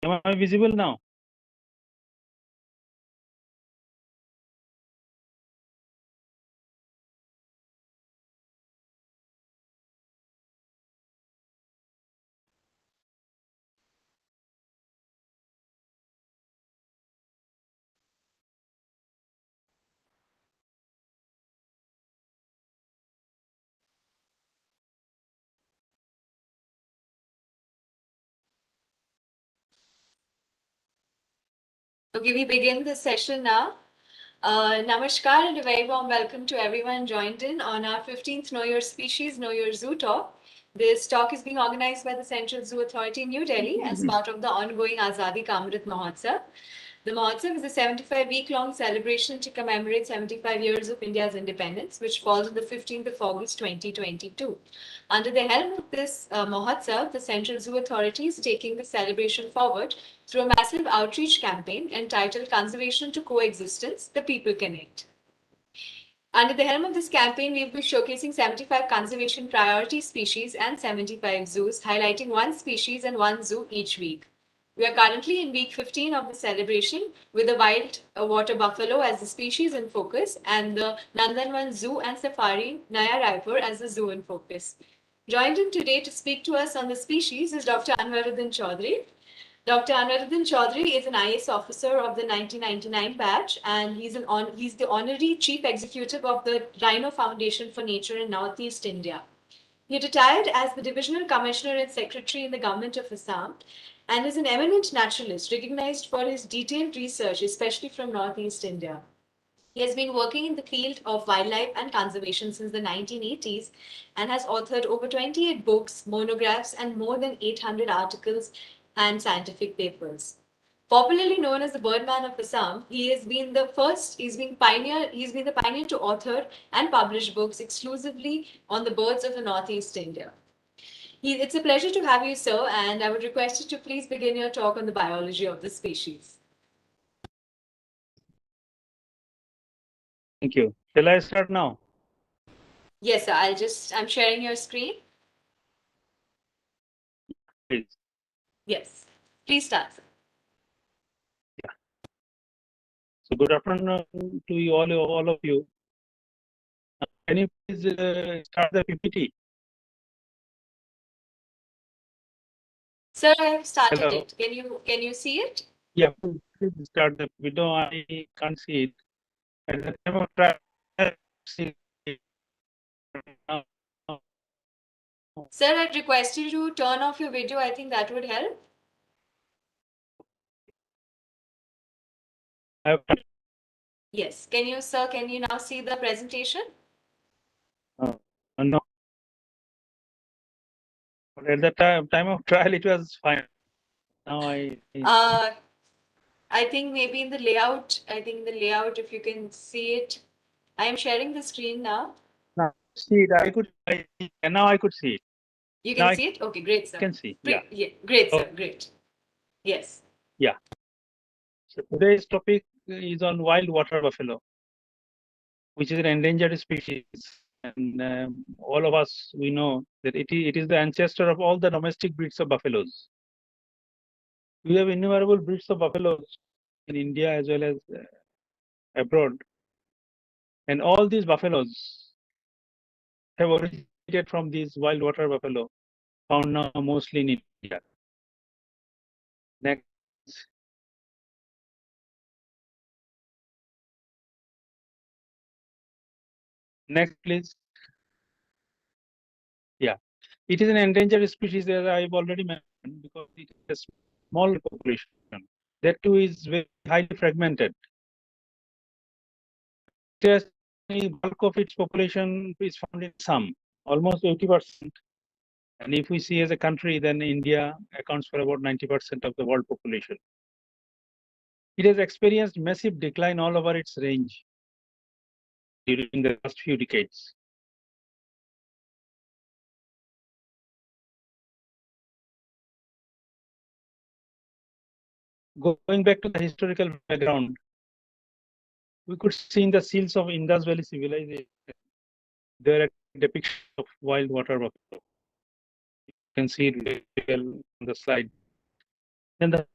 Am I visible now? Okay, we begin the session now. Namaskar and a very warm welcome to everyone joined in on our 15th Know Your Species, Know Your Zoo talk. This talk is being organized by the Central Zoo Authority in New Delhi as part of the ongoing Azadi Ka Amrit Mahotsav. The Mahotsav is a 75-week-long celebration to commemorate 75 years of India's independence, which falls on the 15th of August 2022. Under the helm of this Mahotsav, the Central Zoo Authority is taking the celebration forward through a massive outreach campaign entitled Conservation to Coexistence, The People Connect. Under the helm of this campaign, we will be showcasing 75 conservation priority species and 75 zoos, highlighting one species and one zoo each week. We are currently in week 15 of the celebration with the wild water buffalo as the species in focus and the Nandanvan Zoo and Safari Naya Raipur as the zoo in focus. Joined in today to speak to us on the species is Dr. Anwaruddin Chaudhary. Dr. Anwaruddin Chaudhary is an IAS officer of the 1999 batch, and he's the honorary chief executive of the Rhino Foundation for Nature in Northeast India. He retired as the divisional commissioner and secretary in the government of Assam, and is an eminent naturalist recognized for his detailed research, especially from Northeast India. He has been working in the field of wildlife and conservation since the 1980s and has authored over 28 books, monographs, and more than 800 articles and scientific papers. Popularly known as the Birdman of Assam, he's been the pioneer to author and publish books exclusively on the birds of the Northeast India. It's a pleasure to have you, sir, and I would request you to please begin your talk on the biology of the species. Thank you. Shall I start now? Yes, sir. I'm sharing your screen. Please. Yes. Please start, sir. Yeah. So good afternoon to you all of you. Can you please start the PPT? Sir, I have started Hello. it. Can you see it? Yeah, please start the video. I can't see it. At the time of trial, see it. Sir, I'd request you to turn off your video. I think that would help. Yes. Can you now see the presentation? No. But at the time of trial, it was fine. Now I think maybe in the layout, if you can see it, I am sharing the screen now. now see it. Now I could see it. You can see it? Okay, great, sir. I can see. Yeah. Great, sir. Great. Yes. Yeah. So today's topic is on wild water buffalo, which is an endangered species. And all of us, we know that it is the ancestor of all the domestic breeds of buffaloes. We have innumerable breeds of buffaloes in India as well as abroad. And all these buffaloes have originated from these wild water buffalo found now mostly in India. Next. Next, please. Yeah. It is an endangered species, as I've already mentioned, because it is a small population. That too is very highly fragmented. The bulk of its population is found in Assam, almost 80%. And if we see as a country, then India accounts for about 90% of the world population. It has experienced massive decline all over its range during the last few decades. Going back to the historical background, we could see in the seals of Indus Valley civilization, there are depictions of wild water buffalo. You can see it very well on the slide. Then the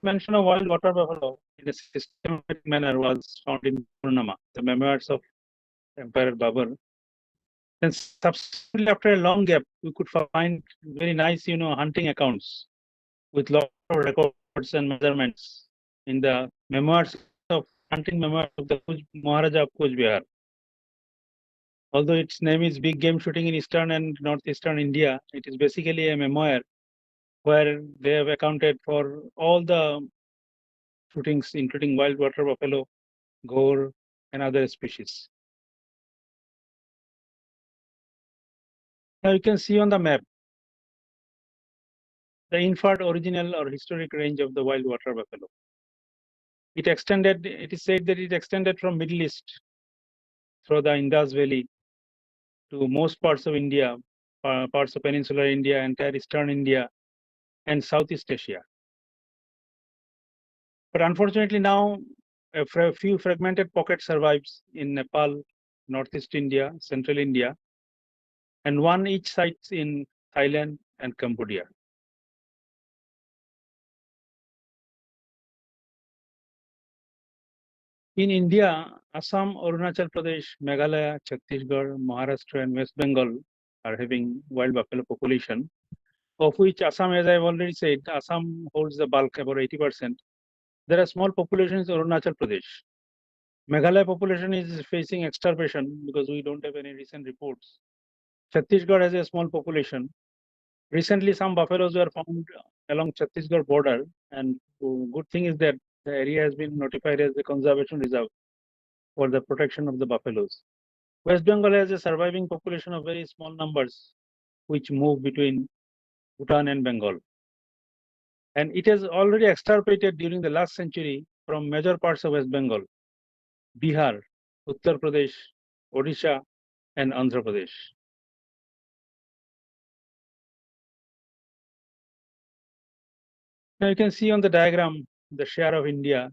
mention of wild water buffalo in a systematic manner was found in Purnama, the memoirs of Emperor Babur. Then subsequently, after a long gap, we could find very nice, hunting accounts with lot of records and measurements in the memoirs of hunting memoirs of the Maharaja of Coach Bihar. Although its name is Big Game Shooting in Eastern and Northeastern India, it is basically a memoir where they have accounted for all the shootings, including wild water buffalo, gore, and other species. Now you can see on the map the inferred original or historic range of the wild water buffalo. It is said that it extended from Middle East through the Indus Valley to most parts of India, parts of peninsular India, entire eastern India, and Southeast Asia. But unfortunately now, a few fragmented pockets survives in Nepal, Northeast India, Central India, and one each sites in Thailand and Cambodia. In India, Assam, Arunachal Pradesh, Meghalaya, Chhattisgarh, Maharashtra, and West Bengal are having wild buffalo population, of which Assam, as I've already said, Assam holds the bulk, about 80%. There are small populations in Arunachal Pradesh. Meghalaya population is facing extirpation because we don't have any recent reports. Chhattisgarh has a small population. Recently, some buffaloes were found along Chhattisgarh border, and good thing is that the area has been notified as a conservation reserve for the protection of the buffaloes. West Bengal has a surviving population of very small numbers, which move between Bhutan and Bengal. And it has already extirpated during the last century from major parts of West Bengal, Bihar, Uttar Pradesh, Odisha, and Andhra Pradesh. Now you can see on the diagram the share of India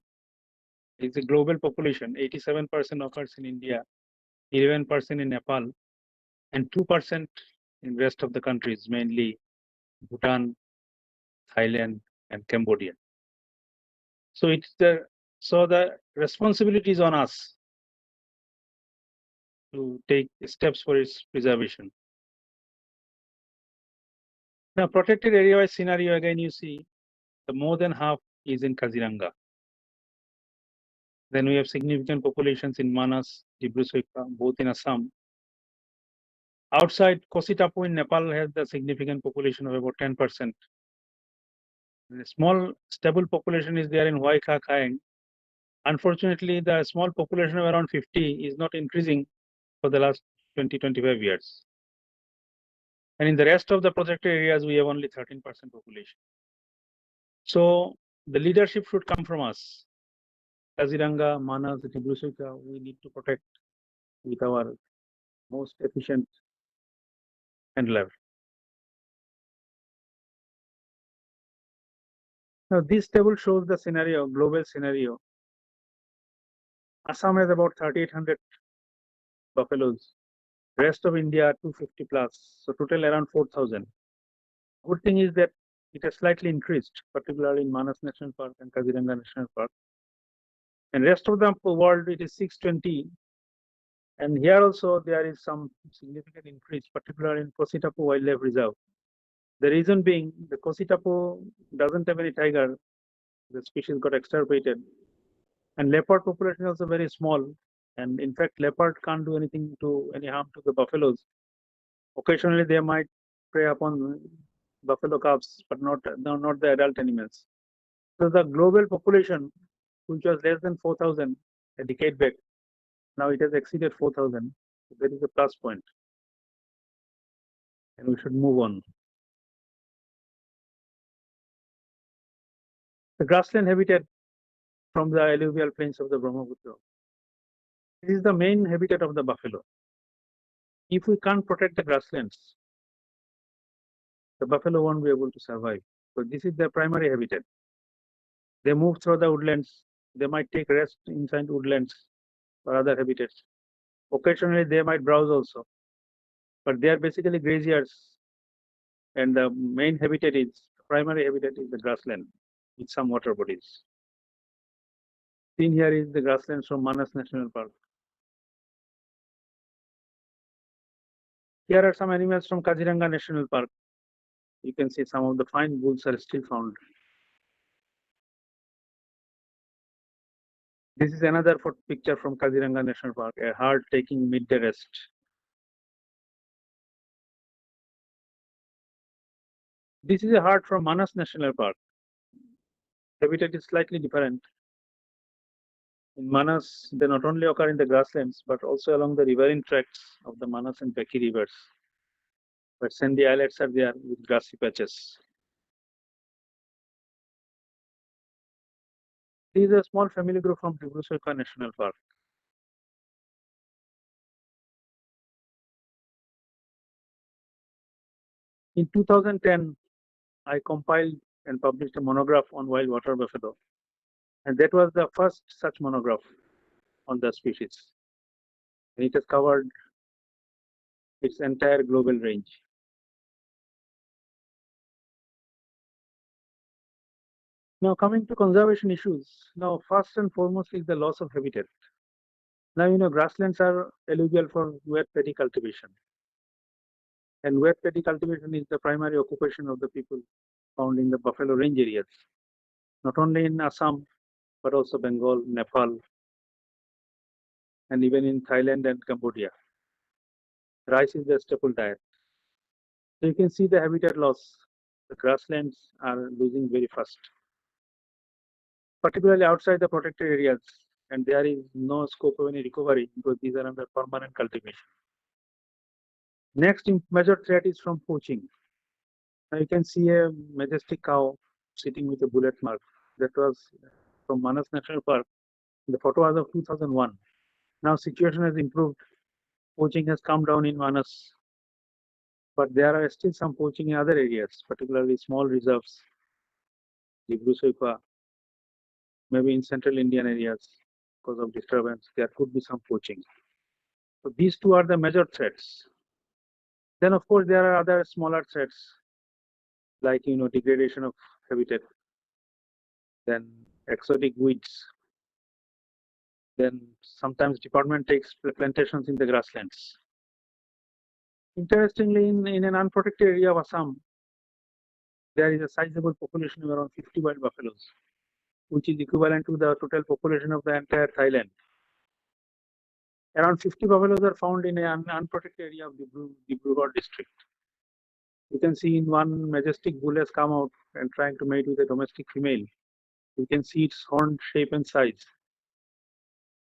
is the global population. 87% occurs in India, 11% in Nepal, and 2% in rest of the countries, mainly Bhutan, Thailand, and Cambodia. So the responsibility is on us to take steps for its preservation. Now, protected area-wise scenario, again you see the more than half is in Kaziranga. Then we have significant populations in Manas, Dibru-Soikha, both in Assam. Outside Kositapu in Nepal has the significant population of about 10%. A small stable population is there in Waikha, Kaeng. Unfortunately, the small population of around 50 is not increasing for the last 20-25 years. And in the rest of the protected areas, we have only 13% population. So the leadership should come from us. Kaziranga, Manas, Dibru-Soikha, we need to protect with our most efficient handler. Now this table shows the scenario, global scenario. Assam has about 3,800 buffaloes. Rest of India 250 plus, so total around 4,000. Good thing is that it has slightly increased, particularly in Manas National Park and Kaziranga National Park. And rest of the world it is 620. And here also there is some significant increase, particularly in Kositapu Wildlife Reserve. The reason being the Kositapu doesn't have any tiger. The species got extirpated. And leopard population is also very small. And in fact, leopard can't do any harm to the buffaloes. Occasionally, they might prey upon buffalo calves, but not the adult animals. So the global population, which was less than 4,000 a decade back, now it has exceeded 4,000. So there is a plus point, and we should move on. The grassland habitat from the alluvial plains of the Brahmaputra. This is the main habitat of the buffalo. If we can't protect the grasslands, the buffalo won't be able to survive. So this is their primary habitat. They move through the woodlands. They might take rest inside woodlands or other habitats. Occasionally, they might browse also, but they are basically graziers, and the main habitat primary habitat is the grassland. with some water bodies. Seen here is the grasslands from Manas National Park. Here are some animals from Kaziranga National Park. You can see some of the fine bulls are still found. This is another picture from Kaziranga National Park, a herd taking midday rest. This is a herd from Manas National Park. Habitat is slightly different. In Manas, they not only occur in the grasslands, but also along the riverine tracts of the Manas and Beki rivers. But sandy islets are there with grassy patches. This is a small family group from Dibru-Soykha National Park. In 2010, I compiled and published a monograph on wild water buffalo, and that was the first such monograph on the species. And it has covered its entire global range. Now, coming to conservation issues, now first and foremost is the loss of habitat. Now, grasslands are alluvial for wet paddy cultivation. And wet paddy cultivation is the primary occupation of the people found in the buffalo range areas, not only in Assam, but also Bengal, Nepal, and even in Thailand and Cambodia. Rice is the staple diet. So you can see the habitat loss. The grasslands are losing very fast, particularly outside the protected areas, and there is no scope of any recovery because these are under permanent cultivation. Next major threat is from poaching. Now you can see a majestic cow sitting with a bullet mark. That was from Manas National Park. The photo was of 2001. Now situation has improved. Poaching has come down in Manas, but there are still some poaching in other areas, particularly small reserves, Dibru-Soykha, maybe in central Indian areas because of disturbance. There could be some poaching. So these two are the major threats. Then of course there are other smaller threats like degradation of habitat, then exotic weeds, then sometimes department takes plantations in the grasslands. Interestingly, in an unprotected area of Assam, there is a sizable population of around 50 wild buffaloes, which is equivalent to the total population of the entire Thailand. Around 50 buffaloes are found in an unprotected area of Dibrugarh district. You can see in one majestic bull has come out and trying to mate with a domestic female. You can see its horn shape and size.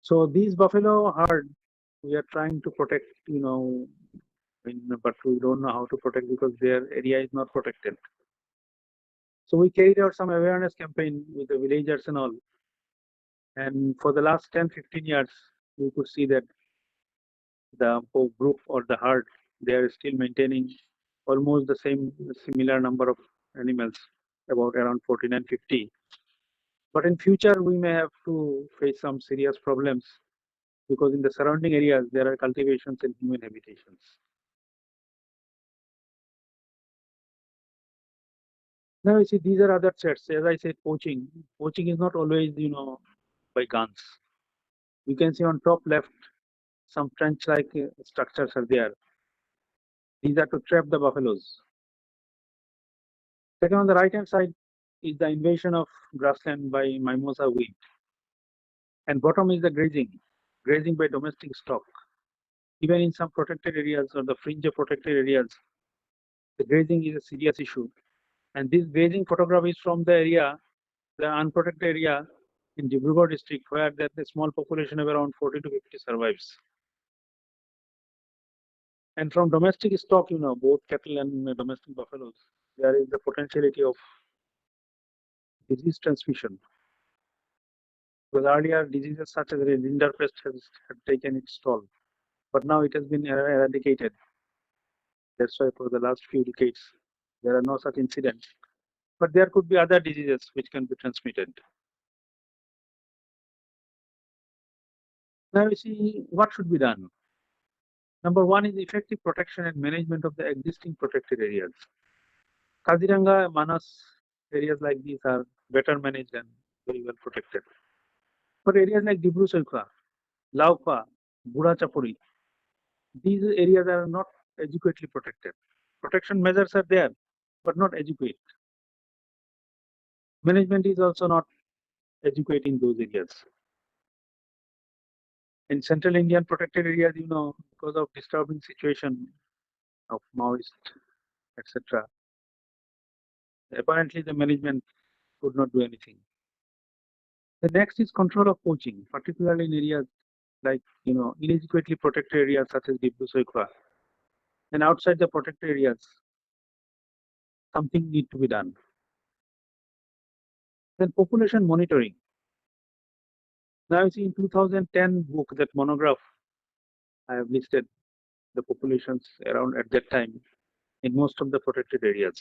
So these buffalo herd, we are trying to protect, but we don't know how to protect because their area is not protected. So we carried out some awareness campaign with the villagers and all. And for the last 10-15 years, we could see that the group or the herd, they are still maintaining almost the similar number of animals, about around 14 and 50. But in future, we may have to face some serious problems because in the surrounding areas, there are cultivations and human habitations. Now you see, these are other threats. As I said, poaching. Poaching is not always, by guns. You can see on top left, some trench-like structures are there. These are to trap the buffaloes. Second, on the right-hand side is the invasion of grassland by mimosa weed. And bottom is the grazing by domestic stock. Even in some protected areas or the fringe of protected areas, the grazing is a serious issue. And this grazing photograph is from the area, the unprotected area in Dibrugarh district, where there's a small population of around 40 to 50 survives. And from domestic stock, both cattle and domestic buffaloes, there is the potentiality of disease transmission. Because earlier diseases such as rinderpest had taken its toll, but now it has been eradicated. That's why for the last few decades, there are no such incidents. But there could be other diseases which can be transmitted. Now you see what should be done. Number one is effective protection and management of the existing protected areas. Kaziranga, Manas areas like these are better managed and very well protected. But areas like Dibru Soikha, Laukha, Burachapuri, these areas are not adequately protected. Protection measures are there, but not adequate. Management is also not adequate in those areas. In central Indian protected areas, because of disturbing situation of Maoist, etc., apparently the management could not do anything. The next is control of poaching, particularly in areas like inadequately protected areas such as Dibru Soikha. And outside the protected areas, something need to be done. Then population monitoring. Now you see in 2010 book, that monograph, I have listed the populations around at that time in most of the protected areas.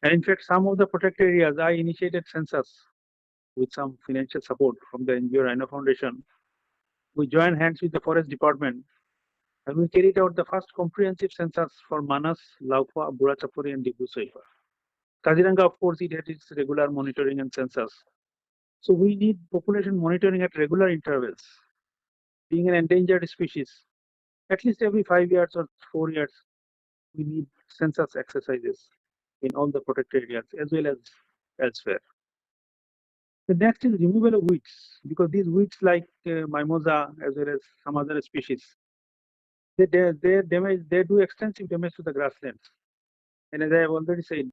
And in fact, some of the protected areas, I initiated census with some financial support from the NGO Rhino Foundation. We joined hands with the Forest Department and we carried out the first comprehensive census for Manas, Laukha, Burachapuri and Dibru Soikha. Kaziranga, of course, it had its regular monitoring and census. So we need population monitoring at regular intervals. Being an endangered species, at least every 5 years or 4 years, we need census exercises in all the protected areas as well as elsewhere. The next is removal of weeds, because these weeds like mimosa as well as some other species, they damage, they do extensive damage to the grasslands. And as I have already said,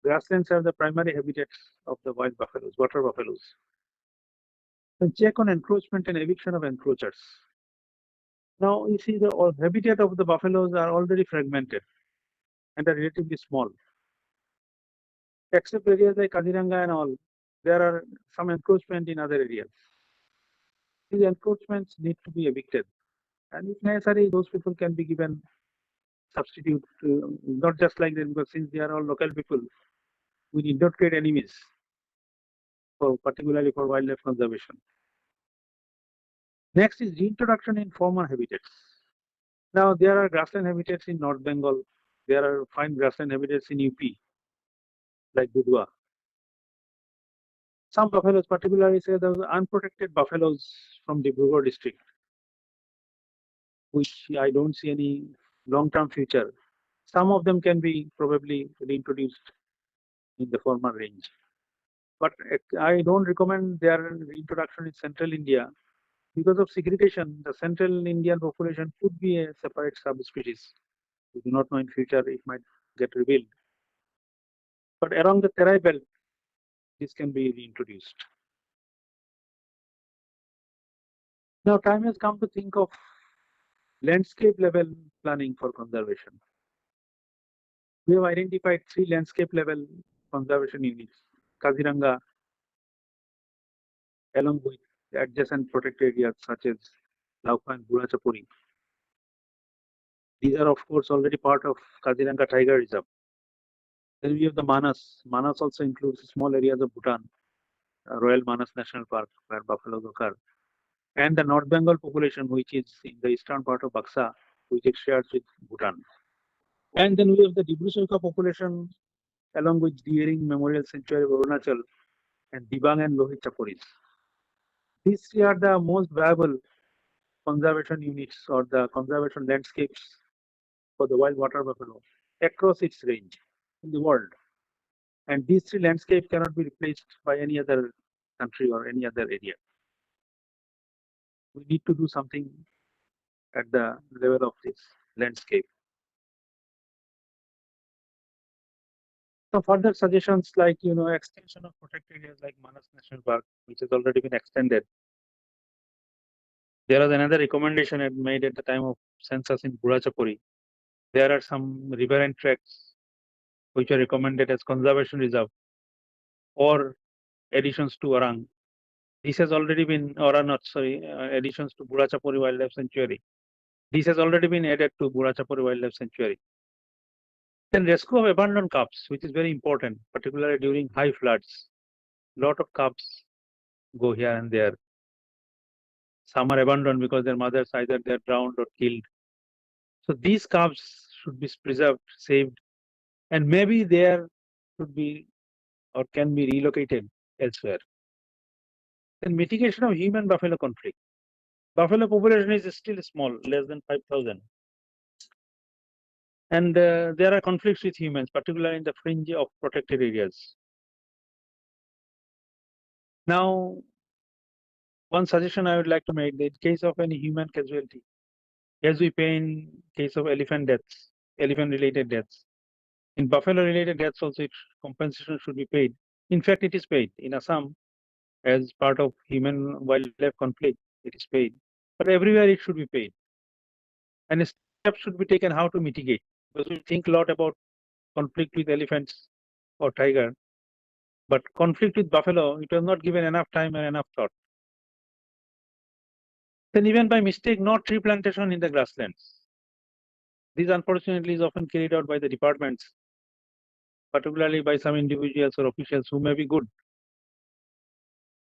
grasslands are the primary habitats of the wild buffaloes, water buffaloes. Then check on encroachment and eviction of encroachers. Now you see the habitat of the buffaloes are already fragmented and are relatively small. Except areas like Kaziranga and all, there are some encroachment in other areas. These encroachments need to be evicted. And if necessary, those people can be given substitute, not just like that, because since they are all local people, we need not create enemies, particularly for wildlife conservation. Next is reintroduction in former habitats. Now there are grassland habitats in North Bengal. There are fine grassland habitats in UP, like Budwa. Some buffaloes, particularly say those unprotected buffaloes from the Brugor district, which I don't see any long-term future. Some of them can be probably reintroduced in the former range. But I don't recommend their reintroduction in central India. Because of segregation, the central Indian population could be a separate subspecies. We do not know in future it might get revealed. But around the Terai belt, this can be reintroduced. Now time has come to think of landscape level planning for conservation. We have identified 3 landscape level conservation units: Kaziranga, along with adjacent protected areas such as Laukha and Burachapuri. These are of course already part of Kaziranga Tiger Reserve. Then we have the Manas. Manas also includes small areas of Bhutan, Royal Manas National Park, where buffaloes occur, and the North Bengal population, which is in the eastern part of Baksa, which it shares with Bhutan. And then we have the Dibru Soikha population, along with Deering Memorial Sanctuary of Arunachal and Dibang and Lohit Chaporis. These 3 are the most viable conservation units or the conservation landscapes for the wild water buffalo across its range in the world. And these 3 landscapes cannot be replaced by any other country or any other area. We need to do something at the level of this landscape. So further suggestions like extension of protected areas like Manas National Park, which has already been extended. There was another recommendation made at the time of census in Burachapuri. There are some riverine tracts which are recommended as conservation reserve or additions to Orang. This has already been, or not, sorry, additions to Burachapuri Wildlife Sanctuary. This has already been added to Burachapuri Wildlife Sanctuary. Then rescue of abandoned cubs, which is very important, particularly during high floods. Lot of cubs go here and there. Some are abandoned because their mothers either they're drowned or killed. So these cubs should be preserved, saved, and maybe there should be or can be relocated elsewhere. Then mitigation of human-buffalo conflict. Buffalo population is still small, less than 5,000. And there are conflicts with humans, particularly in the fringe of protected areas. Now, one suggestion I would like to make, in case of any human casualty, as we pay in case of elephant deaths, elephant-related deaths, in buffalo-related deaths also, compensation should be paid. In fact, it is paid in Assam as part of human-wildlife conflict. It is paid, but everywhere it should be paid. And steps should be taken how to mitigate, because we think a lot about conflict with elephants or tiger, but conflict with buffalo, it was not given enough time and enough thought. Then even by mistake, no tree plantation in the grasslands. This unfortunately is often carried out by the departments, particularly by some individuals or officials who may be good,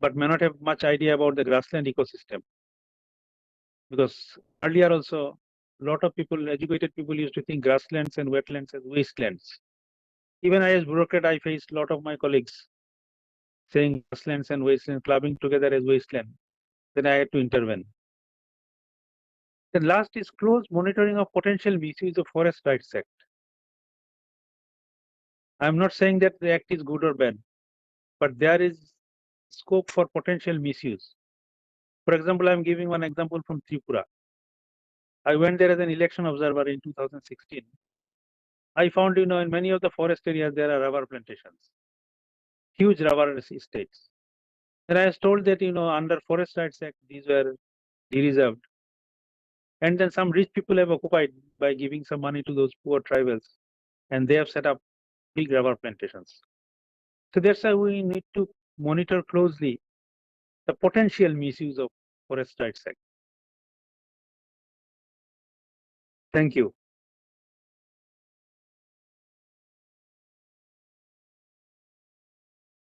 but may not have much idea about the grassland ecosystem. Because earlier also, a lot of people, educated people, used to think grasslands and wetlands as wastelands. Even I, as bureaucrat, I faced a lot of my colleagues saying grasslands and wastelands, clubbing together as wasteland. Then I had to intervene. The last is close monitoring of potential misuse of Forest Rights Act. I am not saying that the act is good or bad, but there is scope for potential misuse. For example, I am giving one example from Tripura. I went there as an election observer in 2016. I found, in many of the forest areas, there are rubber plantations, huge rubber estates. And I was told that, under Forest Rights Act, these were reserved. And then some rich people have occupied by giving some money to those poor tribals, and they have set up big rubber plantations. So that's why we need to monitor closely the potential misuse of Forest Rights Act. Thank you.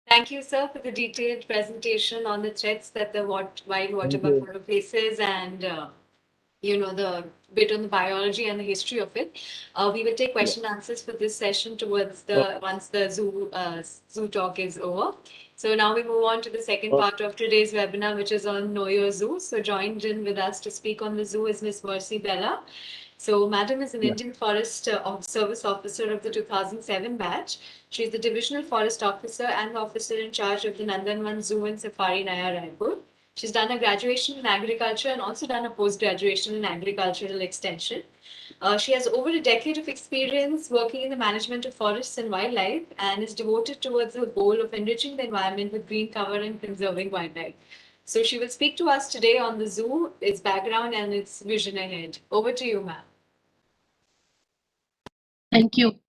Thank you, sir, for the detailed presentation on the threats that the wild water buffalo faces and the bit on the biology and the history of it. We will take question answers for this session towards once the zoo talk is over. So now we move on to the second part of today's webinar, which is on Know Your Zoo. So joined in with us to speak on the zoo is Miss Mercy Bella. So, Madam is an Indian Forest Service officer of the 2007 batch. She is the Divisional Forest Officer and the officer in charge of the Nandanvan Zoo and Safari Naya Raipur. She's done a graduation in agriculture and also done a post-graduation in agricultural extension. She has over a decade of experience working in the management of forests and wildlife and is devoted towards the goal of enriching the environment with green cover and conserving wildlife. So she will speak to us today on the zoo, its background and its vision ahead. Over to you, ma'am. Thank you.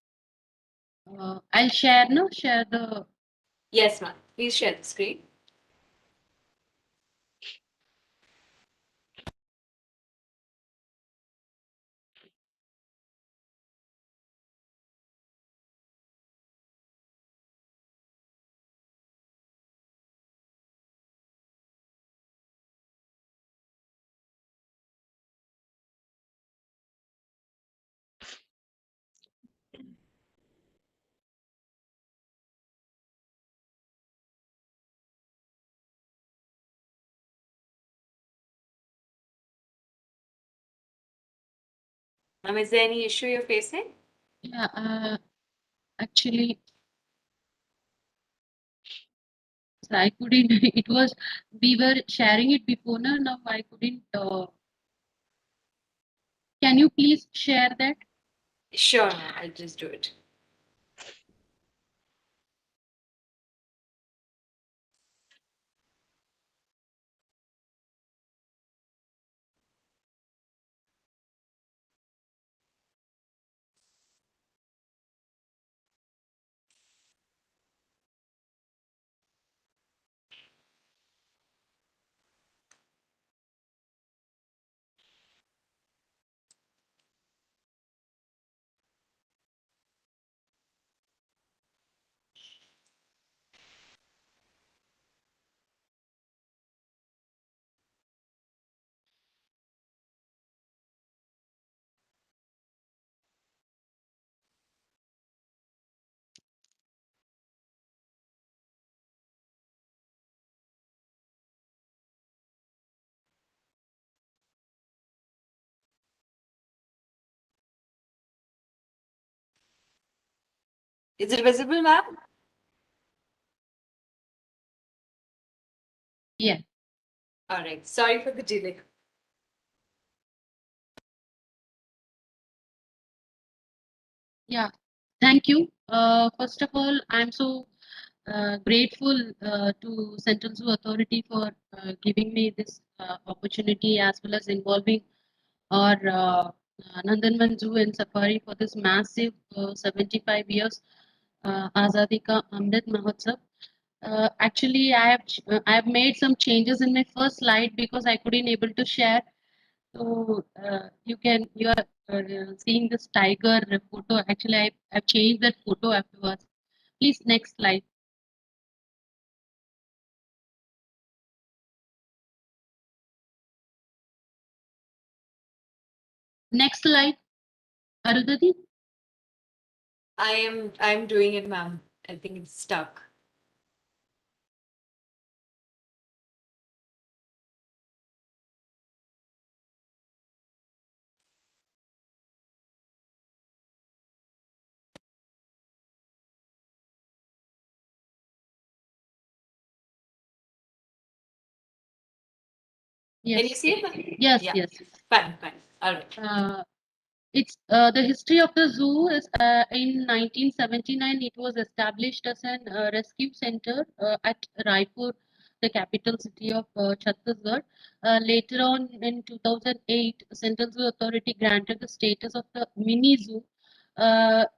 I'll share the. Yes, ma'am. Please share the screen. Ma'am, is there any issue you're facing? Yeah, actually, I couldn't. It was we were sharing it before. Now I couldn't. Can you please share that? Sure, ma'am. I'll just do it. Is it visible, ma'am? Yeah. All right. Sorry for the delay. Yeah, thank you. First of all, I'm so grateful to Central Zoo Authority for giving me this opportunity, as well as involving our Nandanvan Zoo and Safari for this massive 75 years Azadi Ka Amrit Mahotsav. Actually, I have made some changes in my first slide because I couldn't able to share. So you are seeing this tiger photo. Actually, I've changed that photo afterwards. Please, next slide. Next slide, Arudhati. I'm doing it, ma'am. I think it's stuck. Yes. Can you see it, ma'am? Yes, Yeah. yes. Fine, fine. All right. It's the history of the zoo is in 1979. It was established as an rescue center at Raipur, the capital city of Chhattisgarh. Later on, in 2008, Central Zoo Authority granted the status of the mini zoo. Government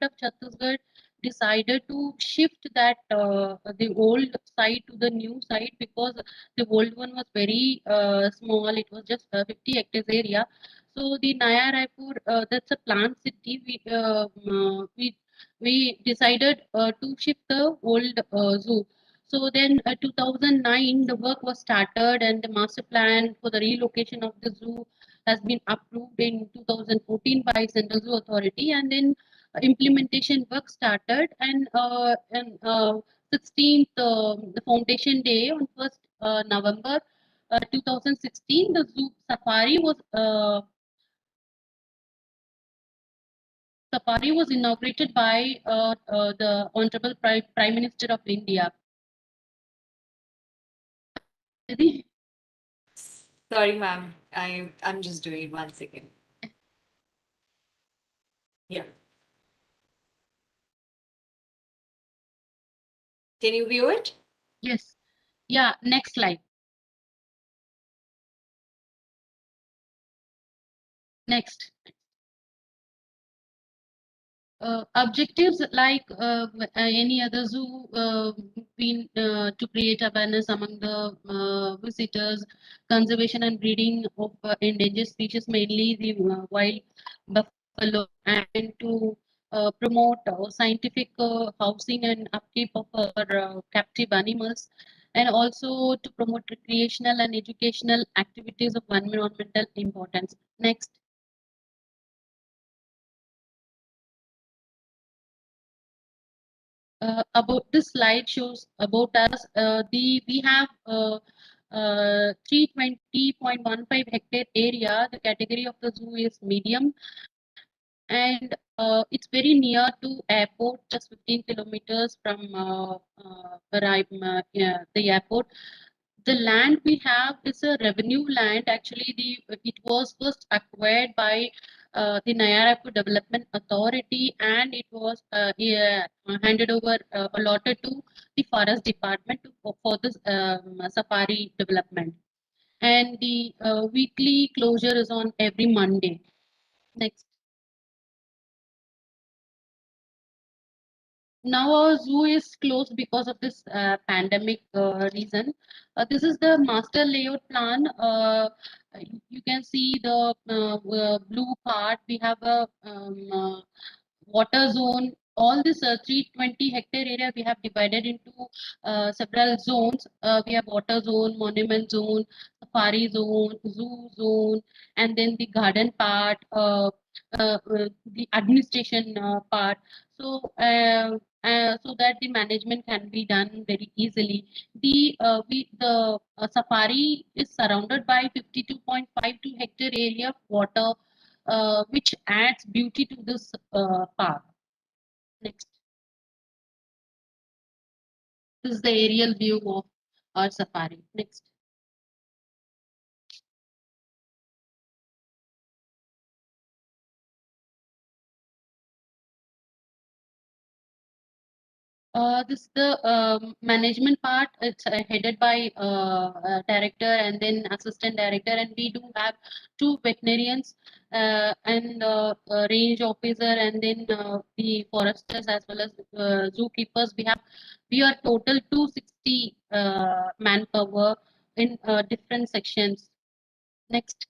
of Chhattisgarh decided to shift that the old site to the new site because the old one was very small. It was just 50 hectares area. So the Naya Raipur, that's a plant city. We decided to shift the old zoo. So then, 2009, the work was started, and the master plan for the relocation of the zoo has been approved in 2014 by Central Zoo Authority, and then implementation work started. And 16th, the foundation day on 1st November 2016, the zoo safari was inaugurated by the Honorable Prime Minister of India. Sorry, ma'am. I'm just doing it 1 second. Yeah. Can you view it? Yes. Yeah. Next slide. Next. Objectives like any other zoo been to create awareness among the visitors, conservation and breeding of endangered species, mainly the wild buffalo, and to promote scientific housing and upkeep of our captive animals, and also to promote recreational and educational activities of environmental importance. Next. About this slide shows about us. We have 320.15 hectare area. The category of the zoo is medium, and it's very near to airport, just 15 kilometers from yeah, the airport. The land we have is a revenue land. Actually, it was first acquired by the Naya Raipur Development Authority, and it was handed over, allotted to the Forest Department for this safari development. And the weekly closure is on every Monday. Next. Now our zoo is closed because of this pandemic reason. This is the master layout plan. You can see the blue part. We have a water zone. All this 320 hectare area we have divided into several zones. We have water zone, monument zone, safari zone, zoo zone, and then the garden part, the administration part. So that the management can be done very easily. The safari is surrounded by 52.52 hectare area of water which adds beauty to this park. Next. This is the aerial view of our safari. Next. This is the management part. It's headed by director and then assistant director, and we do have two veterinarians and a range officer, and then the foresters as well as zookeepers. We are total 260 manpower in different sections. Next.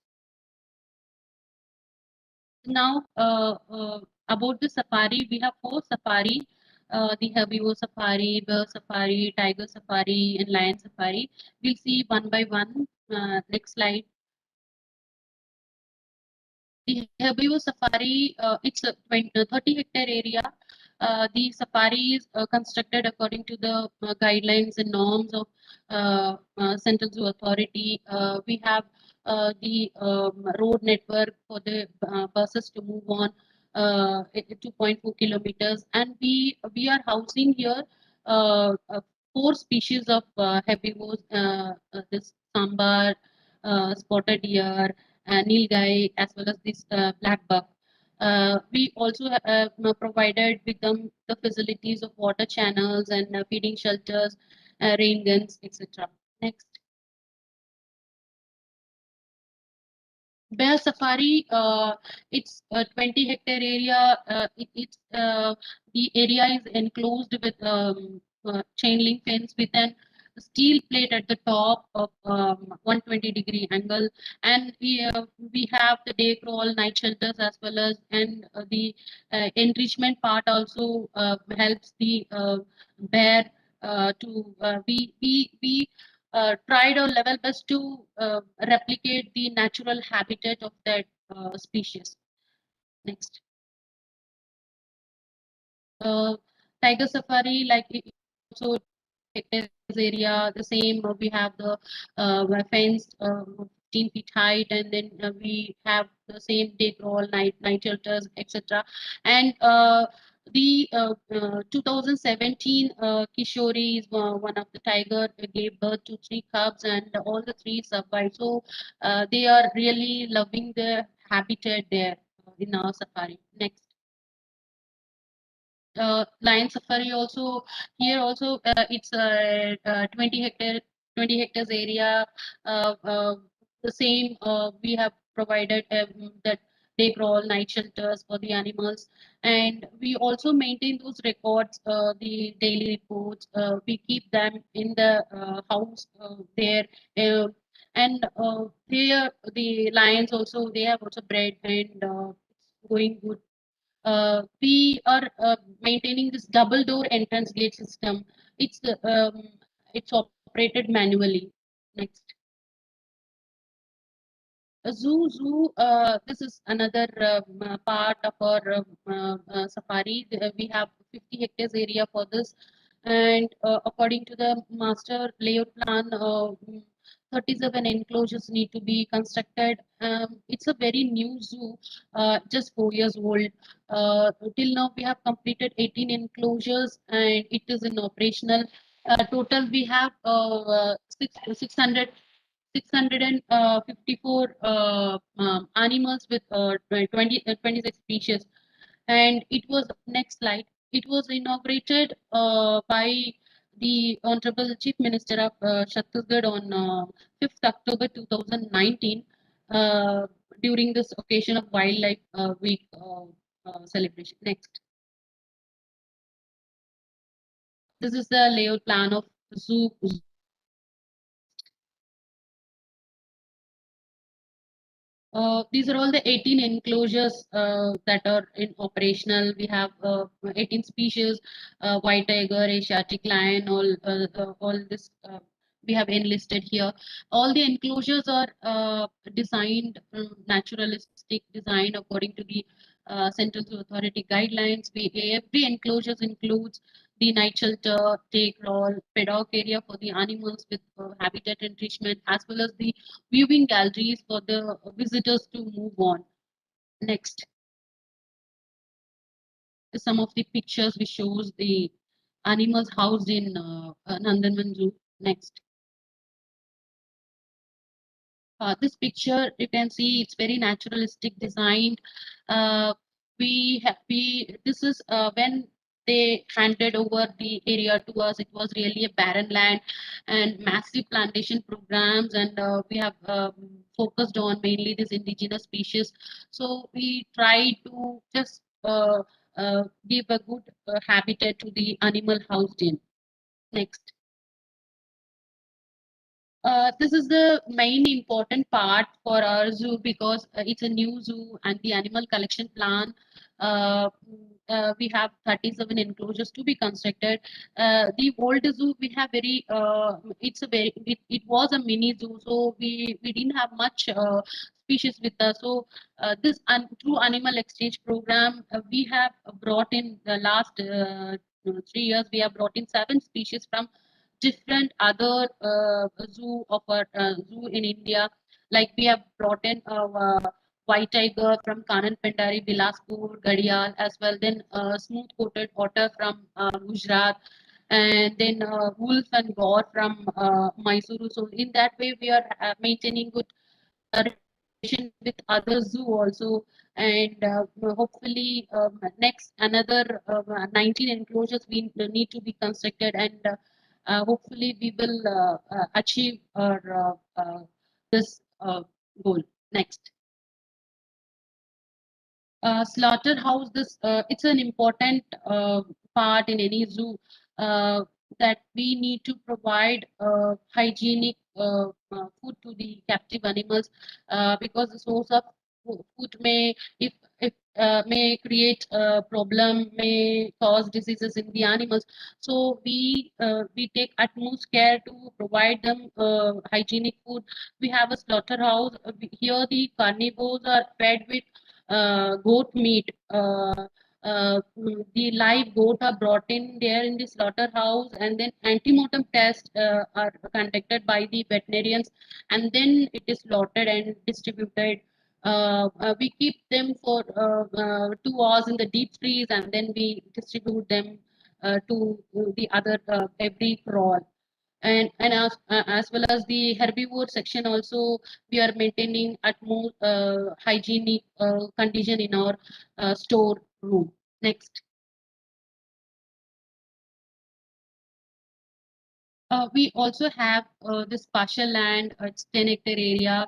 Now, about the safari, we have four safari: the herbivore safari, bear safari, tiger safari, and lion safari. We'll see one by one. Next slide. The herbivore safari, it's a 30-hectare area. The safari is constructed according to the guidelines and norms of Central Zoo Authority. We have the road network for the buses to move on 2.4 kilometers, and we are housing here four species of herbivores. This sambar, spotted deer, nilgai, as well as this black buck. We also provided with them the facilities of water channels and feeding shelters, rain guns, etc. Next. Bear Safari, it's a 20-hectare area. The area is enclosed with chain link fence with an steel plate at the top of 120-degree angle, and we have the day crawl, night shelters as well as, and the enrichment part also helps the bear to we tried our level best to replicate the natural habitat of that species. Next. Tiger safari, like it also hectares area, the same. We have the fence 15 feet height, and then we have the same day crawl, night shelters, etc. And the 2017 Kishori is one of the tiger gave birth to three cubs, and all the three survived. So they are really loving the habitat there in our safari. Next. Lion safari also, here also it's a 20 hectares area. The same we have provided that day crawl, night shelters for the animals, and we also maintain those records, the daily reports. We keep them in the house there. uh, and there the lions also, they have also bred, and it's going good. We are maintaining this double door entrance gate system. It's it's operated manually. Next. This is another part of our safari. We have 50 hectares area for this, and according to the master layout plan, 37 enclosures need to be constructed. It's a very new zoo, just 4 years old. Till now, we have completed 18 enclosures, and it is in operational. Total, we have 654 animals with 26 species. And it was, next slide, it was inaugurated by the Honorable Chief Minister of Chhattisgarh on 5th October 2019 during this occasion of Wildlife Week celebration. Next. This is the layout plan of zoo. These are all the 18 enclosures that are in operational. We have 18 species, white tiger, Asiatic lion, all this we have enlisted here. All the enclosures are designed naturalistic design according to the Central Zoo Authority guidelines. Every enclosures includes the night shelter, take crawl, paddock area for the animals with habitat enrichment, as well as the viewing galleries for the visitors to move on. Next, some of the pictures which shows the animals housed in Nandanvan Zoo. Next. This picture, you can see it's very naturalistic designed. This is when they handed over the area to us. It was really a barren land and massive plantation programs, and we have focused on mainly this indigenous species. So we try to just give a good habitat to the animal housed in. Next. This is the main important part for our zoo because it's a new zoo and the animal collection plan. We have 37 enclosures to be constructed. The old zoo we have it was a mini zoo, so we didn't have much species with us. So through animal exchange program, we have brought in the last 3 years. We have brought in 7 species from different other zoo of our zoo in India. Like we have brought in white tiger from Kanan Pendari, Bilaspur, Gadial as well. Then smooth coated otter from Gujarat, and then wolf and boar from Mysuru. So in that way, we are maintaining good relation with other zoo also, and hopefully next another 19 enclosures we need to be constructed, and hopefully we will achieve our this goal. Next. Slaughterhouse, it's an important part in any zoo, that we need to provide hygienic food to the captive animals, because the source of food may create a problem, may cause diseases in the animals. So we take utmost care to provide them hygienic food. We have a slaughterhouse. Here the carnivores are fed with goat meat. The live goat are brought in there in the slaughterhouse, and then antemortem tests are conducted by the veterinarians, and then it is slaughtered and distributed. We keep them for 2 hours in the deep freeze, and then we distribute them to the other every crawl. And as well as the herbivore section also, we are maintaining utmost hygienic condition in our store room. Next. We also have this partial land, it's 10-hectare area.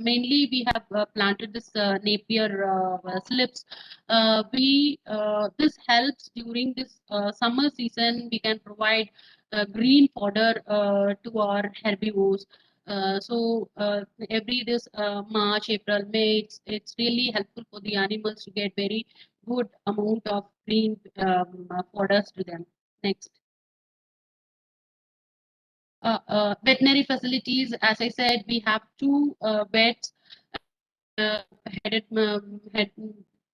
Mainly we have planted this Napier slips. This helps during this summer season. We can provide green fodder to our herbivores. Every this March, April, May, it's really helpful for the animals to get very good amount of green fodders to them. Next. Veterinary facilities, as I said, we have 2 vets, headed head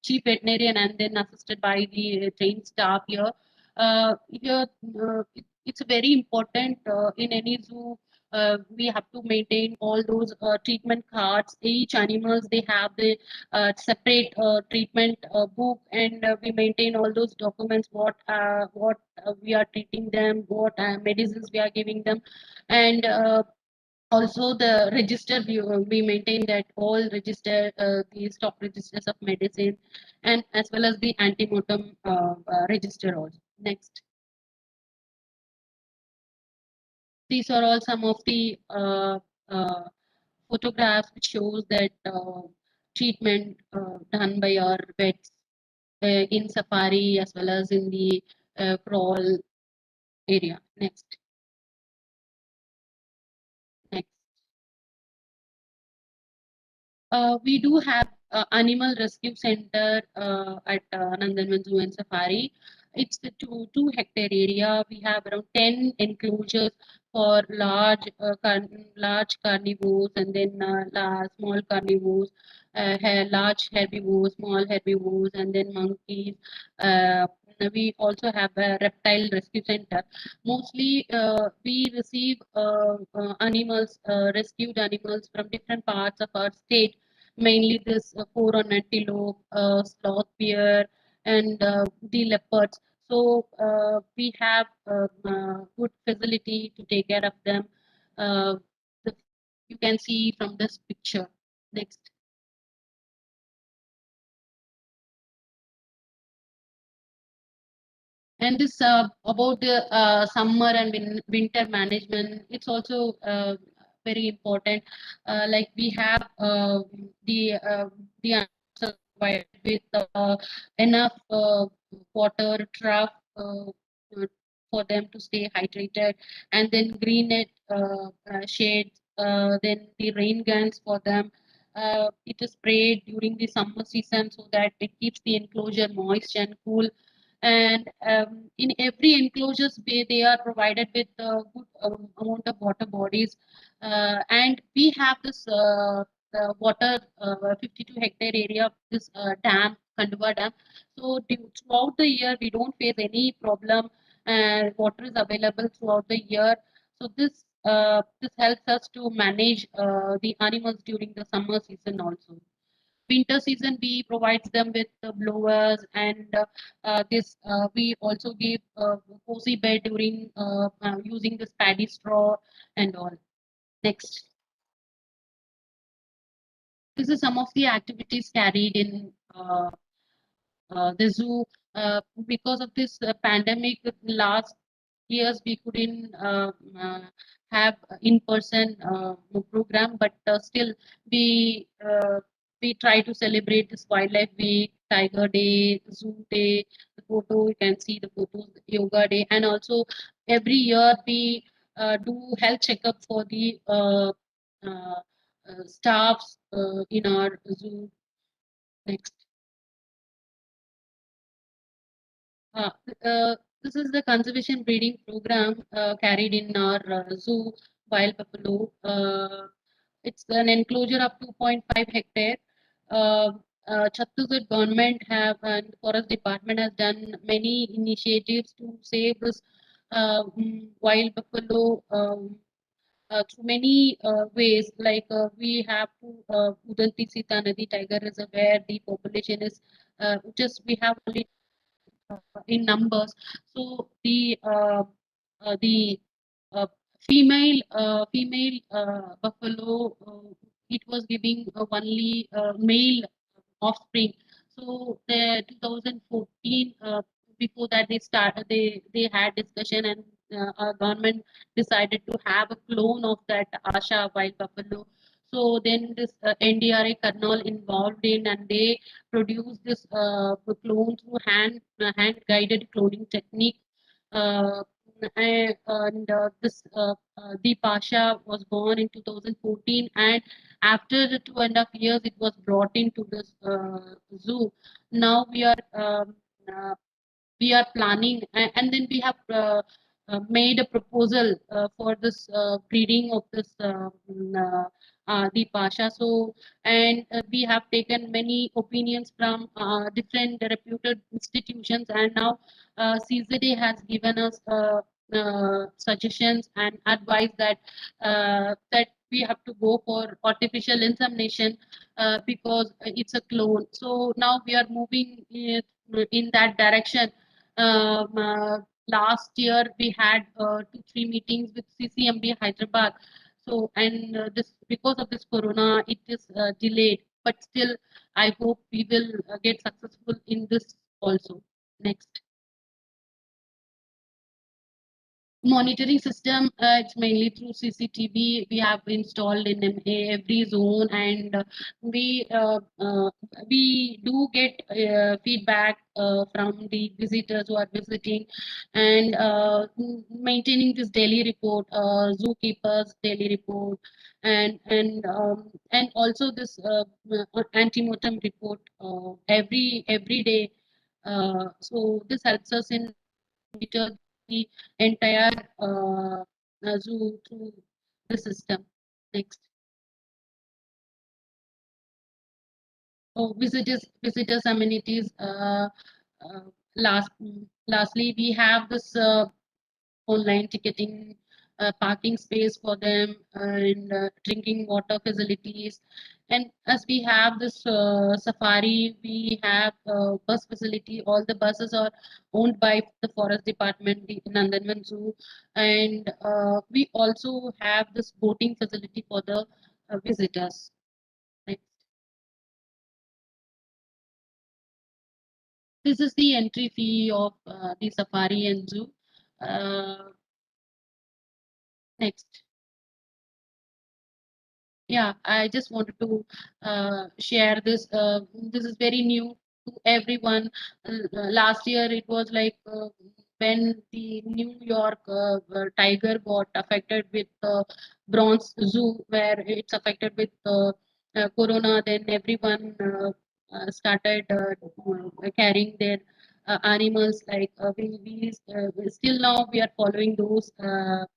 chief veterinarian, and then assisted by the trained staff here. It's very important in any zoo. We have to maintain all those treatment cards. Each animals they have the separate treatment book, and we maintain all those documents. What we are treating them, what medicines we are giving them, and also the register we maintain that all register the stock registers of medicine, and as well as the antemortem register also. Next. These are all some of the photographs which shows that treatment done by our vets in safari as well as in the crawl area. Next. Next. We do have animal rescue center at Nandanvan Zoo and Safari. It's the 2 hectare area. We have around 10 enclosures for large carnivores, and then small carnivores, large herbivores, small herbivores, and then monkeys. We also have a reptile rescue center. Mostly, we receive rescued animals from different parts of our state, mainly this four-horned antelope, sloth bear, and the leopards. So we have good facility to take care of them. Uh, the, you can see from this picture. Next. And this about the summer and winter management, it's also very important. Like we have the answer provided with enough water trough for them to stay hydrated, and then green net shades, then the rain guns for them. It is sprayed during the summer season so that it keeps the enclosure moist and cool. And in every enclosures they are provided with a good amount of water bodies, and we have this water 52 hectare area of this dam, Kandwa dam. So throughout the year we don't face any problem, and water is available throughout the year. So this helps us to manage the animals during the summer season also. Winter season we provides them with blowers, and this we also give cozy bed during using this paddy straw and all. Next. This is some of the activities carried in the zoo. Because of this pandemic last years we couldn't have in-person program, but still we we try to celebrate this wildlife week, tiger day, zoo day, the photo, you can see the photos, yoga day, and also every year we do health checkup for the staffs in our zoo. Next. Uh, uh, this is the conservation breeding program carried in our zoo, wild buffalo. It's an enclosure of 2.5 hectare. Uh, Chhattisgarh government have and forest department has done many initiatives to save this wild buffalo through many ways. Like we have to Udanti Sita Nadi Tiger Reservoir. The population is just we have only in numbers. So the uh, female buffalo, it was giving only male offspring. So the 2014, before that they had discussion, and our government decided to have a clone of that Asha wild buffalo. So then this NDRA Karnal involved in, and they produced this clone through hand guided cloning technique. Uh, and this Deep Asha was born in 2014, and after the 2.5 years it was brought into this zoo. Now uh, we are planning, and then we have made a proposal for this breeding of this the pasha. So, and we have taken many opinions from different reputed institutions, and now CZA has given us suggestions and advice that that we have to go for artificial insemination because it's a clone. So now we are moving in that direction. Last year we had 2-3 meetings with CCMB Hyderabad. So, and this because of this corona, it is delayed. But still, I hope we will get successful in this also. Next. Monitoring system, it's mainly through CCTV. We have installed in every zone, and we do get feedback from the visitors who are visiting, and maintaining this daily report, zookeepers daily report, and also this anti-mortem report every day. So this helps us in monitor the entire zoo through the system. Next. Oh, visitors amenities. Last, lastly, we have this online ticketing, parking space for them, and drinking water facilities, And as we have this safari, we have bus facility. All the buses are owned by the forest department, the Nandanvan Zoo, and we also have this boating facility for the visitors. Next. This is the entry fee of the safari and zoo. Next. Yeah, I just wanted to share this. This is very new to everyone. Last year, it was like when the New York tiger got affected with Bronx Zoo, where it's affected with corona. Then everyone started carrying their animals. Like we still now we are following those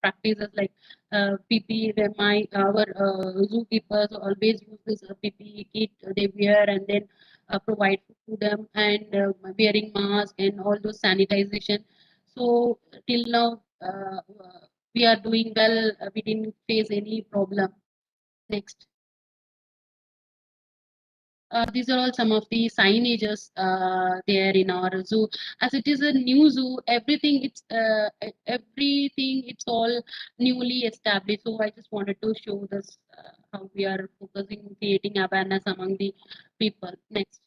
practices like PPE. Our zookeepers always use this PPE kit they wear and then provide food to them and wearing mask and all those sanitization. So till now we are doing well. We didn't face any problem. Next. These are all some of the signages there in our zoo. As it is a new zoo, everything it's all newly established. So I just wanted to show this how we are focusing creating awareness among the people. Next.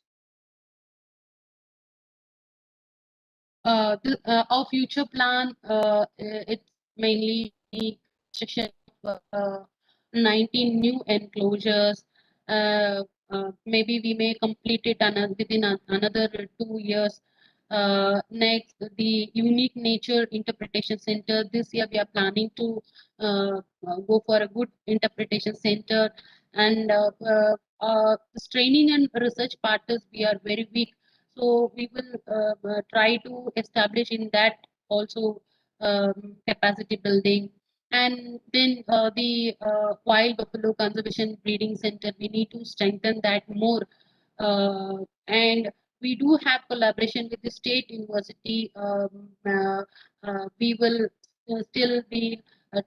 Our future plan, it's mainly construction of 19 new enclosures. Maybe we may complete it within another 2 years. Next, the unique nature interpretation center. This year we are planning to go for a good interpretation center, and training and research partners we are very weak, so we will try to establish in that also capacity building. And then the wild buffalo conservation breeding center, we need to strengthen that more. And we do have collaboration with the state university. We will still be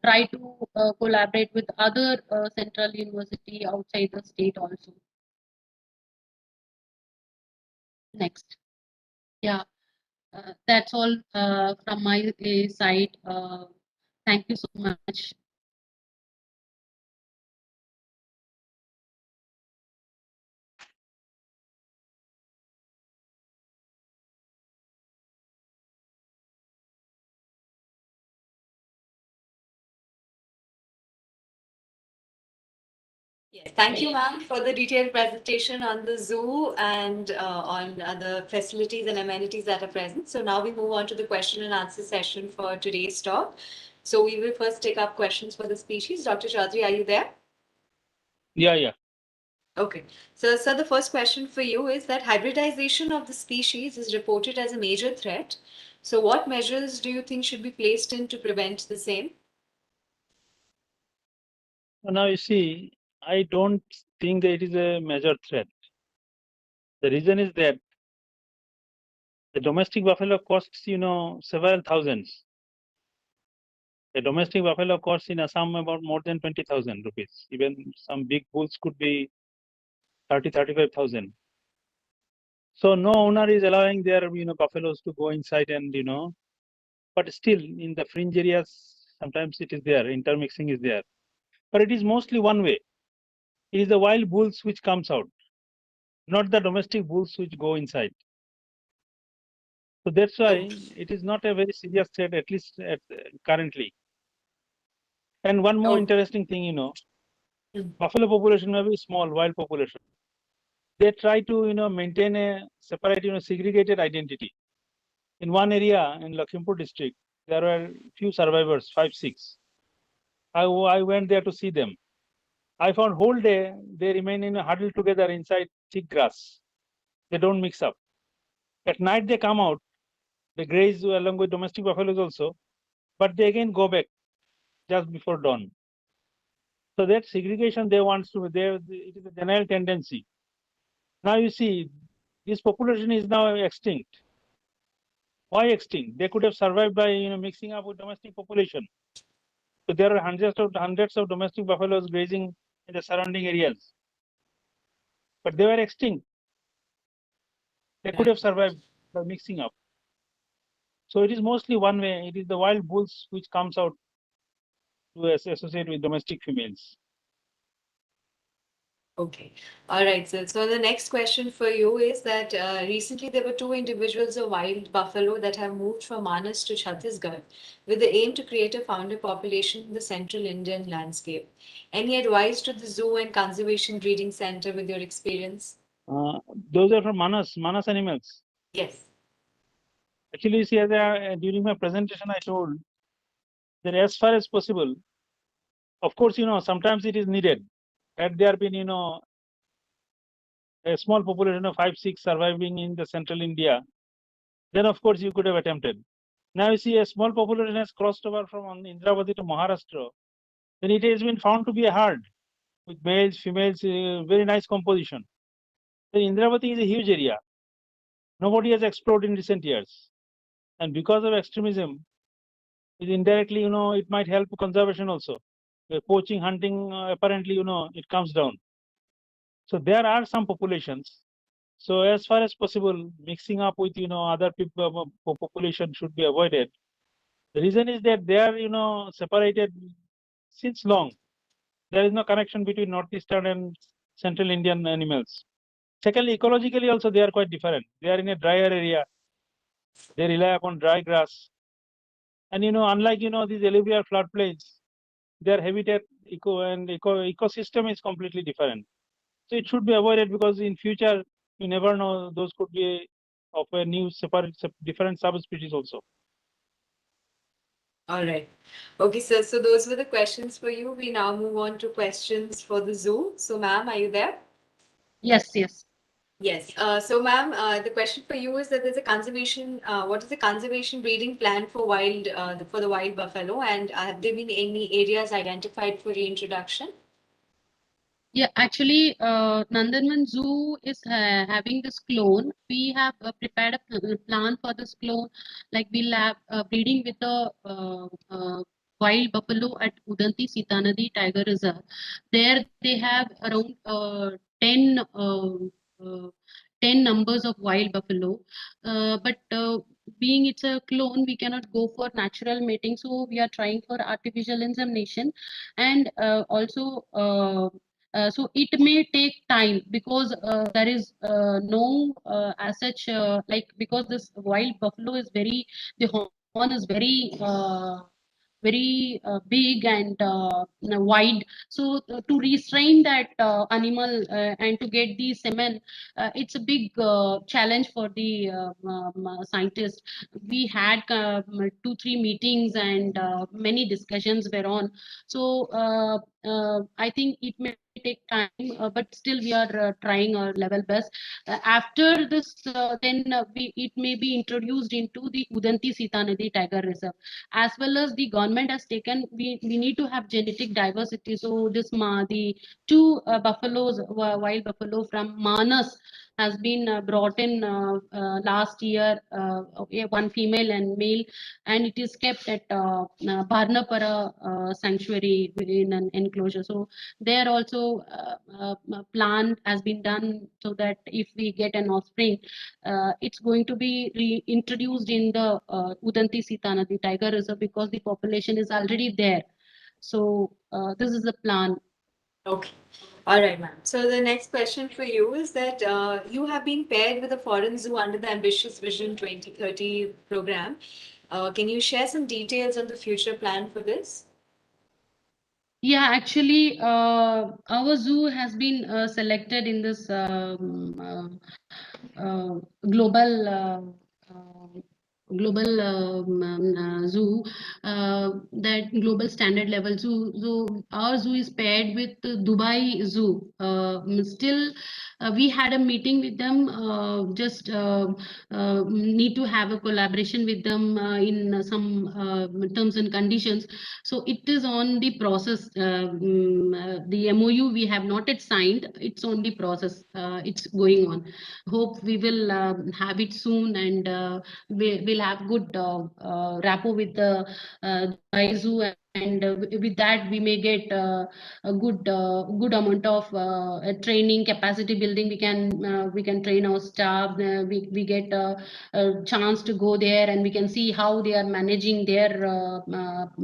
try to collaborate with other central university outside the state also. Next. Yeah. That's all from my side. Thank you so much. Yes, thank you, ma'am, for the detailed presentation on the zoo and on the facilities and amenities that are present. So now we move on to the question and answer session for today's talk. So we will first take up questions for the species. Dr. Chaudhary, are you there? Yeah. Okay. So, sir, the first question for you is that hybridization of the species is reported as a major threat. So what measures do you think should be placed in to prevent the same? Now you see, I don't think that it is a major threat. The reason is that the domestic buffalo costs, several thousands. A domestic buffalo costs in Assam about more than 20,000 rupees. Even some big bulls could be 35,000. So no owner is allowing their, buffaloes to go inside and, but still in the fringe areas, sometimes it is there, intermixing is there. But it is mostly one way. It is the wild bulls which comes out, not the domestic bulls which go inside. So that's why it is not a very serious threat, at least currently. And one more interesting thing, buffalo population may be small, wild population. They try to, maintain a separate, segregated identity. In one area in Lakhimpur district, there were few survivors, 5, 6. I went there to see them. I found whole day they remain huddled together inside thick grass. They don't mix up. At night they come out, they graze along with domestic buffaloes also, but they again go back just before dawn. So that segregation they want to, it is a general tendency. Now you see, this population is now extinct. Why extinct? They could have survived by mixing up with domestic population. So there are hundreds of domestic buffaloes grazing in the surrounding areas. but they were extinct. They could have survived by mixing up. So it is mostly one way. It is the wild bulls which comes out to associate with domestic females. Okay. All right. So the next question for you is that recently there were two individuals of wild buffalo that have moved from Manas to Chhattisgarh with the aim to create a founder population in the central Indian landscape. Any advice to the zoo and conservation breeding center with your experience? Those are from Manas animals. Yes. Actually, you see, during my presentation, I told that as far as possible, of course, sometimes it is needed. Had there been, a small population of 5, 6 surviving in the central India, then of course you could have attempted. Now you see a small population has crossed over from Indravati to Maharashtra. Then it has been found to be a herd with males, females, very nice composition. Then Indravati is a huge area. Nobody has explored in recent years. And because of extremism, it indirectly, it might help conservation also. Poaching, hunting, apparently, it comes down. So there are some populations. So as far as possible, mixing up with, other people, population should be avoided. The reason is that they are, separated since long. There is no connection between northeastern and central Indian animals. Secondly, ecologically also they are quite different. They are in a drier area. They rely upon dry grass. And unlike these alluvial floodplains, their habitat ecosystem is completely different. So it should be avoided because in future you never know, those could be of a new different subspecies also. All right. Okay, so those were the questions for you. We now move on to questions for the zoo. So, ma'am, are you there? Yes, yes. Yes. So, ma'am, the question for you is that there's a conservation. What is the conservation breeding plan for for the wild buffalo, and have there been any areas identified for reintroduction? Yeah, actually, Nandanvan Zoo is having this clone. We have prepared a plan for this clone. Like we'll have breeding with the wild buffalo at Udanti Sitanadi Tiger Reserve. There they have around 10, 10 numbers of wild buffalo. But being it's a clone, we cannot go for natural mating. So we are trying for artificial insemination, and also so it may take time because there is no as such like because this wild buffalo is the horn is very big and wide. So to restrain that animal and to get the semen, it's a big challenge for the scientists. We had 2, 3 meetings and many discussions were on. So I think it may take time, but still we are trying our level best. After this, it may be introduced into the Udanti Sitanadi Tiger Reserve, as well as the government has taken. We need to have genetic diversity. So the two buffaloes, wild buffalo from Manas, has been brought in last year, one female and male, and it is kept at Bharnapara sanctuary within an enclosure. So there also plan has been done so that if we get an offspring, it's going to be reintroduced in the Udanti Sitanadi Tiger Reserve because the population is already there. So this is the plan. Okay. All right, ma'am. So the next question for you is that you have been paired with a foreign zoo under the Ambitious Vision 2030 program. Can you share some details on the future plan for this? Yeah, actually, our zoo has been selected in this global global zoo, that global standard level zoo. So our zoo is paired with the Dubai Zoo. Still, we had a meeting with them. Just need to have a collaboration with them in some terms and conditions. So it is on the process. The MOU we have not yet signed. It's on the process. It's going on. Hope we will have it soon, and we will have good rapport with the Dubai Zoo and and with that we may get a good amount of training, capacity building. We can train our staff. We get a chance to go there and we can see how they are managing their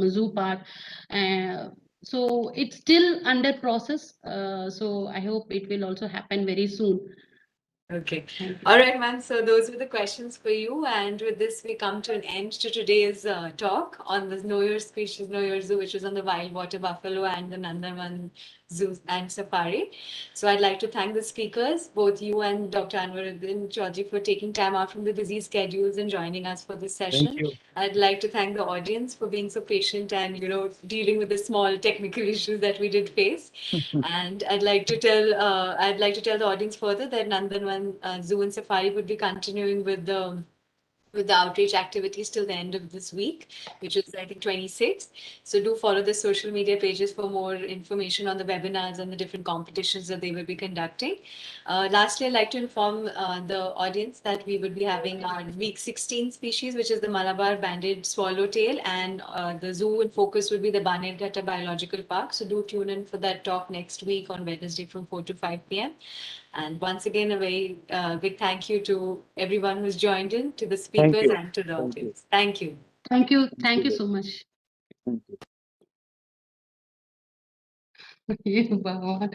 zoo park. So it's still under process. So I hope it will also happen very soon. Okay. Thank you. All right, ma'am. So those were the questions for you. And with this, we come to an end to today's talk on the Know Your Species, Know Your Zoo, which is on the wild water buffalo and the Nandanvan Zoo and Safari. So I'd like to thank the speakers, both you and Dr. Anwaruddin Chaudhary, for taking time out from the busy schedules and joining us for this session. Thank you. I'd like to thank the audience for being so patient and, dealing with the small technical issues that we did face. And I'd like to tell the audience further that Nandanvan Zoo and Safari would be continuing with the outreach activities till the end of this week, which is I think 26th. So do follow the social media pages for more information on the webinars and the different competitions that they will be conducting. Lastly, I'd like to inform the audience that we will be having our week 16 species, which is the Malabar banded swallowtail, and the zoo in focus will be the Banerghatta Biological Park. So do tune in for that talk next week on Wednesday from 4 to 5 p.m. And once again, a very big thank you to everyone who's joined in, to the speakers you. and to the Thank you. audience. Thank you. Thank you. Thank you so much. Thank you. Bye.